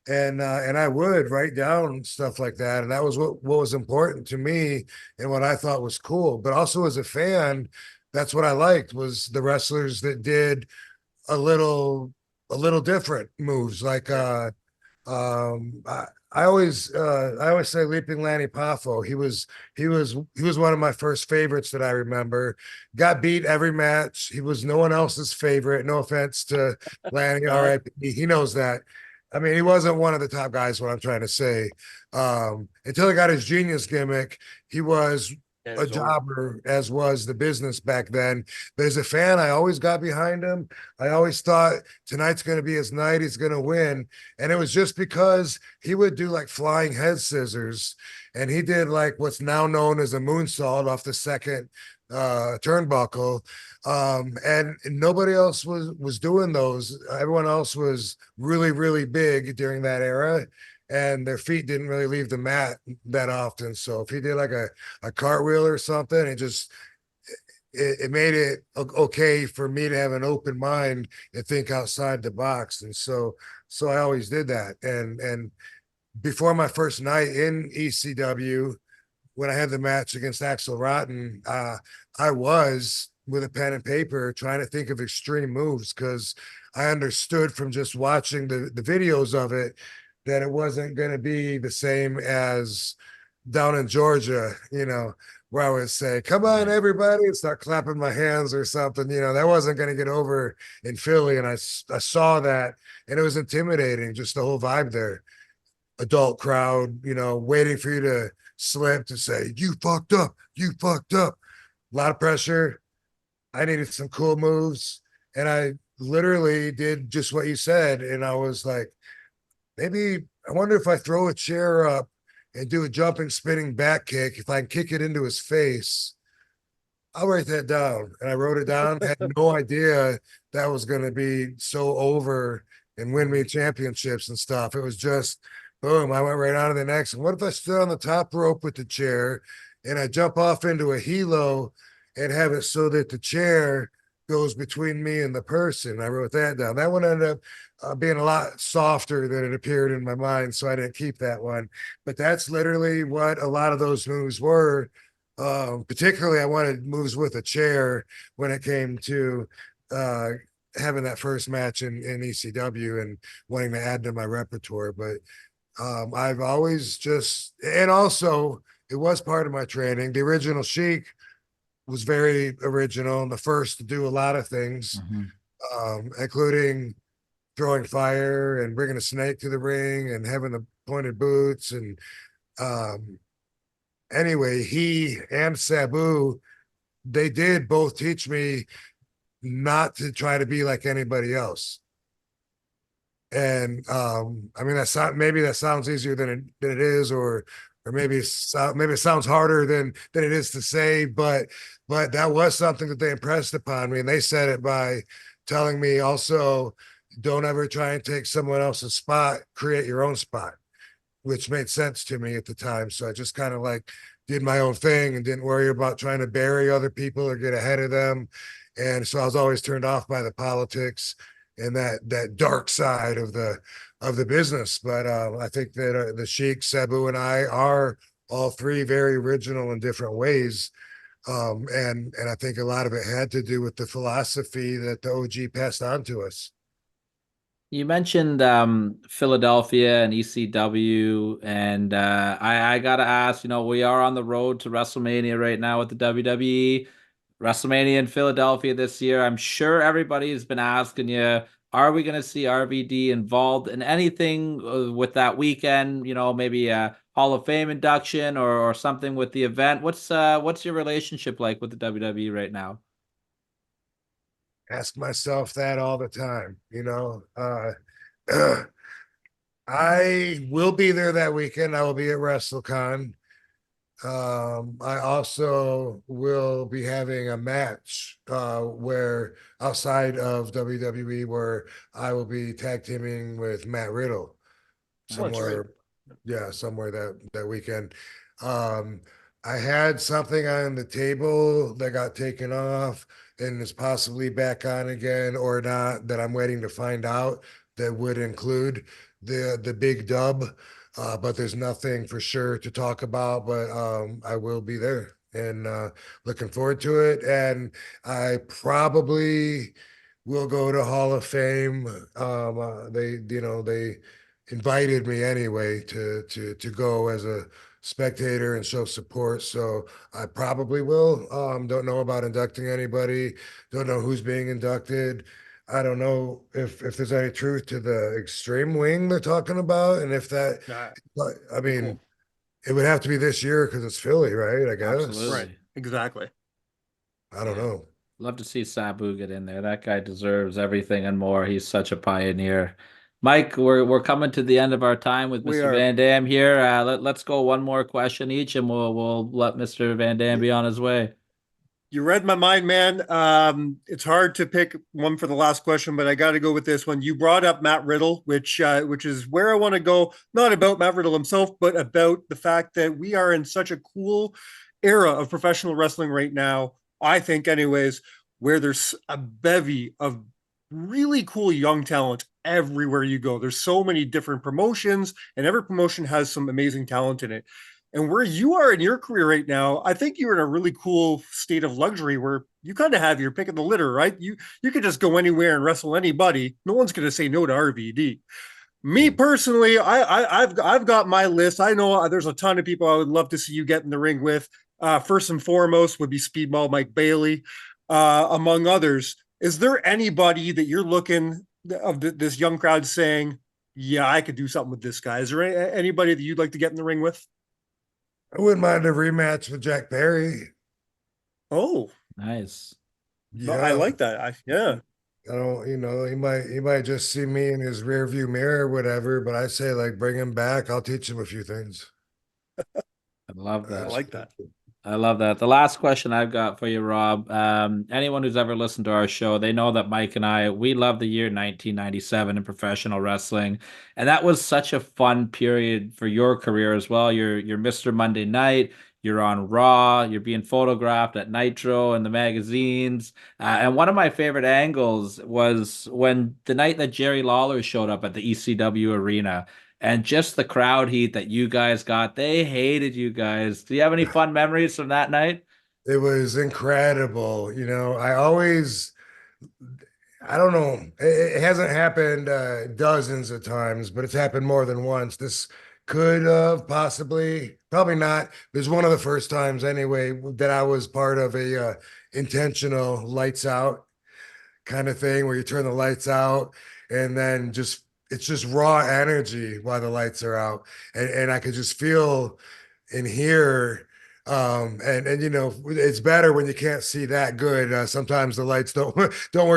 And I would write down stuff like that. And that was what was important to me and what I thought was cool. But also as a fan, that's what I liked, was the wrestlers that did a little different moves. Like I always say Leaping Lanny Poffo. He was one of my first favorites that I remember. Got beat every match. He was no one else's favorite. No offense to Lanny, R.I.P. He knows that. I mean, he wasn't one of the top guys, what I'm trying to say. Until he got his genius gimmick, he was a jobber, as was the business back then. But as a fan, I always got behind him. I always thought tonight's going to be his night. He's going to win. And it was just because he would do like flying head scissors, and he did like what's now known as a moonsault off the second turnbuckle. And nobody else was doing those. Everyone else was really, really big during that era, and their feet didn't really leave the mat that often. So if he did like a cartwheel or something, it made it okay for me to have an open mind and think outside the box. And so I always did that. And before my first night in ECW, when I had the match against Axel Rotten, I was with a pen and paper trying to think of extreme moves, because I understood from just watching the videos of it that it wasn't going to be the same as down in Georgia, where I would say, "Come on, everybody," and start clapping my hands or something. That wasn't going to get over in Philly. And I saw that, and it was intimidating, just the whole vibe there. Adult crowd, waiting for you to slip, to say, "You fucked up, you fucked up." A lot of pressure. I needed some cool moves. And I literally did just what you said. And I was like, maybe, I wonder if I throw a chair up and do a jumping, spinning back kick, if I can kick it into his face, I'll write that down. And I wrote it down, had no idea that was going to be so over and win me championships and stuff. It was just, boom, I went right on to the next. And what if I stood on the top rope with the chair and I jump off into a helo and have it so that the chair goes between me and the person? I wrote that down. That one ended up being a lot softer than it appeared in my mind, so I didn't keep that one. But that's literally what a lot of those moves were. Particularly, I wanted moves with a chair when it came to having that first match in ECW and wanting to add to my repertoire. But I've always just, and also it was part of my training. The original Sheik was very original and the first to do a lot of things, including throwing fire and bringing a snake to the ring and having the pointed boots. And anyway, he and Sabu, they did both teach me not to try to be like anybody else. And I mean, maybe that sounds easier than it is, or maybe it sounds harder than it is to say, but that was something that they impressed upon me. And they said it by telling me also, don't ever try and take someone else's spot, create your own spot, which made sense to me at the time. So I just kind of like did my own thing and didn't worry about trying to bury other people or get ahead of them. And so I was always turned off by the politics and that dark side of the business. But I think that the Sheik, Sabu, and I are all three very original in different ways. And I think a lot of it had to do with the philosophy that the OG passed on to us.
You mentioned Philadelphia and ECW, and I gotta ask, we are on the road to WrestleMania right now with the WWE. WrestleMania in Philadelphia this year. I'm sure everybody has been asking you, are we going to see RVD involved in anything with that weekend? Maybe a Hall of Fame induction or something with the event. What's your relationship like with the WWE right now?
Ask myself that all the time. I will be there that weekend. I will be at WrestleCon. I also will be having a match where outside of WWE, where I will be tag teaming with Matt Riddle somewhere. Somewhere that weekend. I had something on the table that got taken off and is possibly back on again or not, that I'm waiting to find out, that would include the big dub. But there's nothing for sure to talk about, but I will be there and looking forward to it. And I probably will go to Hall of Fame. They invited me anyway to go as a spectator and show support. So I probably will. Don't know about inducting anybody. Don't know who's being inducted. I don't know if there's any truth to the extreme wing they're talking about, and if that, I mean, it would have to be this year because it's Philly, right? I guess.
Absolutely.
Right. Exactly.
I don't know.
Love to see Sabu get in there. That guy deserves everything and more. He's such a pioneer. Mike, we're coming to the end of our time with Mr. Van Dam here. Let's go one more question each, and we'll let Mr. Van Dam be on his way.
You read my mind, man. It's hard to pick one for the last question, but I got to go with this one. You brought up Matt Riddle, which is where I want to go. Not about Matt Riddle himself, but about the fact that we are in such a cool era of professional wrestling right now. I think, anyways, where there's a bevy of really cool young talent everywhere you go. There's so many different promotions, and every promotion has some amazing talent in it. And where you are in your career right now, I think you're in a really cool state of luxury where you kind of have your pick of the litter, right? You could just go anywhere and wrestle anybody. No one's going to say no to RVD. Me personally, I've got my list. I know there's a ton of people I would love to see you get in the ring with. First and foremost would be Speedball Mike Bailey, among others. Is there anybody that you're looking of this young crowd saying, "Yeah, I could do something with this guy"? Is there anybody that you'd like to get in the ring with?
I wouldn't mind a rematch with Jack Perry.
Oh,
Nice.
no, I like that. Yeah.
I don't, he might just see me in his rear view mirror or whatever, but I say like bring him back. I'll teach him a few things.
I love that.
I like that.
I love that. The last question I've got for you, Rob. Anyone who's ever listened to our show, they know that Mike and I, we love the year 1997 in professional wrestling. And that was such a fun period for your career as well. You're Mr. Monday Night. You're on Raw. You're being photographed at Nitro and the magazines. And one of my favorite angles was when the night that Jerry Lawler showed up at the ECW arena. And just the crowd heat that you guys got, they hated you guys. Do you have any fun memories from that night?
It was incredible. I don't know. It hasn't happened dozens of times, but it's happened more than once. This could have possibly, probably not. There's one of the first times anyway that I was part of a intentional lights out kind of thing where you turn the lights out and then it's just raw energy while the lights are out. And I could just feel and hear and it's better when you can't see that good. Sometimes the lights don't work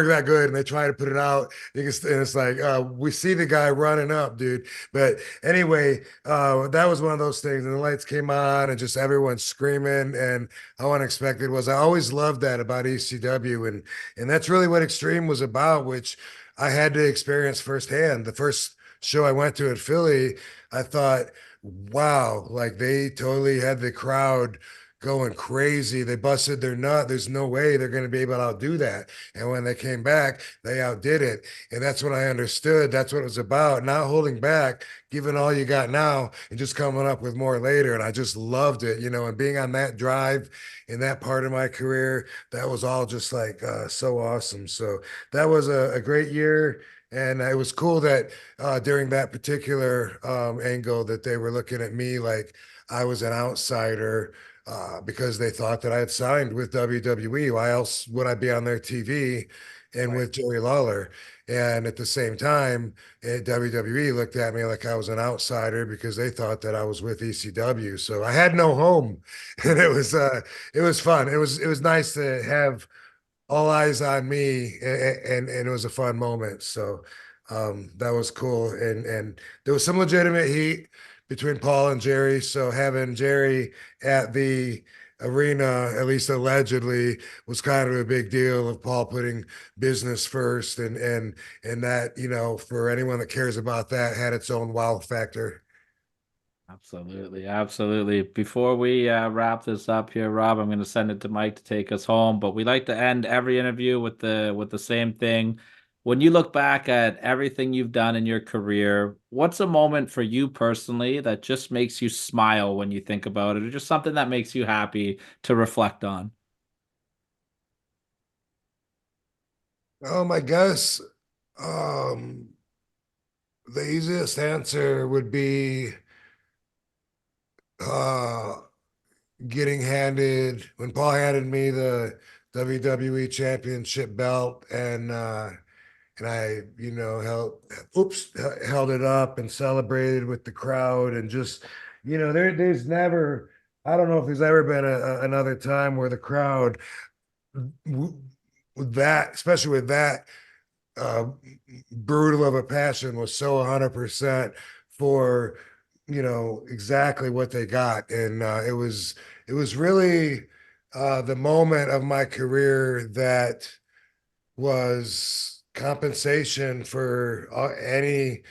that good, and they try to put it out. And it's like we see the guy running up, dude. But anyway, that was one of those things, and the lights came on, and just everyone screaming, and how unexpected was. I always loved that about ECW, and that's really what Extreme was about, which I had to experience firsthand. The first show I went to in Philly, I thought, wow, like they totally had the crowd going crazy. They busted their nut. There's no way they're going to be able to outdo that. And when they came back, they outdid it. And that's when I understood that's what it was about, not holding back, giving all you got now and just coming up with more later. And I just loved it, and being on that drive in that part of my career, that was all just like so awesome. So that was a great year. And it was cool that during that particular angle that they were looking at me like I was an outsider because they thought that I had signed with WWE. Why else would I be on their TV and with Jerry Lawler? And at the same time, WWE looked at me like I was an outsider because they thought that I was with ECW. So I had no home, and it was fun. It was nice to have all eyes on me, and it was a fun moment. So that was cool, and there was some legitimate heat between Paul and Jerry. So having Jerry at the arena, at least allegedly, was kind of a big deal of Paul putting business first, and that, for anyone that cares about that, had its own wow factor.
Absolutely, absolutely. Before we wrap this up here, Rob, I'm going to send it to Mike to take us home. But we like to end every interview with the same thing. When you look back at everything you've done in your career, what's a moment for you personally that just makes you smile when you think about it, or just something that makes you happy to reflect on?
I guess the easiest answer would be uh when Paul handed me the WWE championship belt, and I, held it up and celebrated with the crowd, and just, there's never, I don't know if there's ever been another time where the crowd, with that, especially with that uh, brutal of a passion, was so 100% for, exactly what they got. And it was really the moment of my career that was compensation for any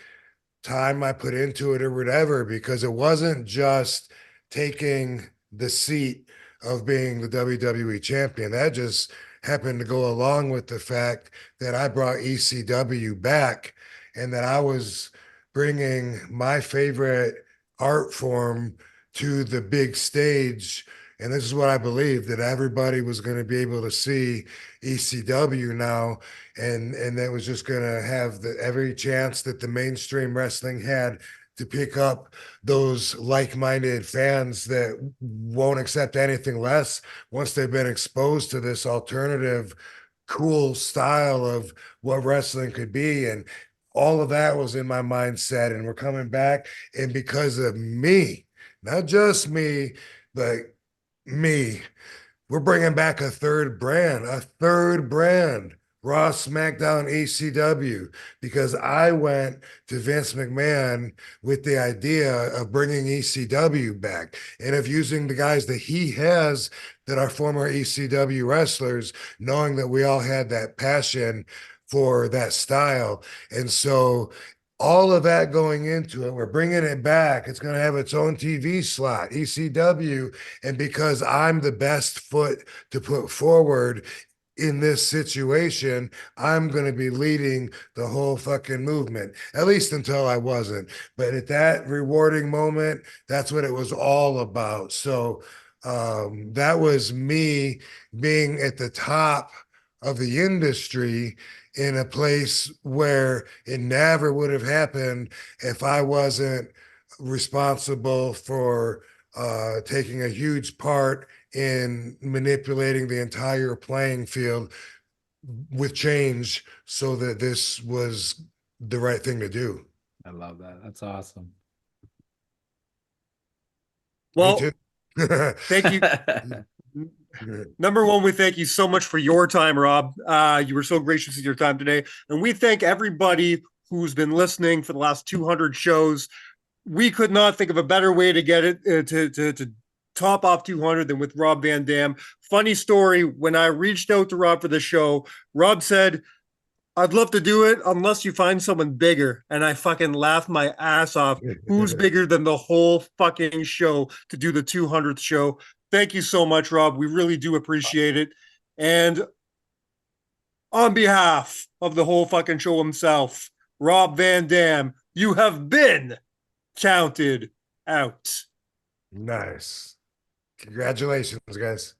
time I put into it or whatever, because it wasn't just taking the seat of being the WWE champion. That just happened to go along with the fact that I brought ECW back and that I was bringing my favorite art form to the big stage. And this is what I believe, that everybody was going to be able to see ECW now, and that was just going to have every chance that the mainstream wrestling had to pick up those like-minded fans that won't accept anything less once they've been exposed to this alternative cool style of what wrestling could be. And all of that was in my mindset, and we're coming back. And because of me, not just me, but me, we're bringing back a third brand, Raw, SmackDown, ECW, because I went to Vince McMahon with the idea of bringing ECW back and of using the guys that he has that are former ECW wrestlers, knowing that we all had that passion for that style. And so all of that going into it, we're bringing it back. It's going to have its own TV slot, ECW. And because I'm the best foot to put forward in this situation, I'm going to be leading the whole fucking movement, at least until I wasn't. But at that rewarding moment, that's what it was all about. So that was me being at the top of the industry in a place where it never would have happened if I wasn't responsible for taking a huge part in manipulating the entire playing field with change so that this was the right thing to do.
I love that. That's awesome.
Well,
Me too.
thank you. Number one, we thank you so much for your time, Rob. You were so gracious with your time today. And we thank everybody who's been listening for the last 200 shows. We could not think of a better way to get it to top off 200 than with Rob Van Dam. Funny story, when I reached out to Rob for the show, Rob said, I'd love to do it unless you find someone bigger. And I fucking laughed my ass off. Who's bigger than the whole fucking show to do the 200th show? Thank you so much, Rob. We really do appreciate it. And on behalf of the whole fucking show himself, Rob Van Dam, you have been counted out.
Nice. Congratulations, guys.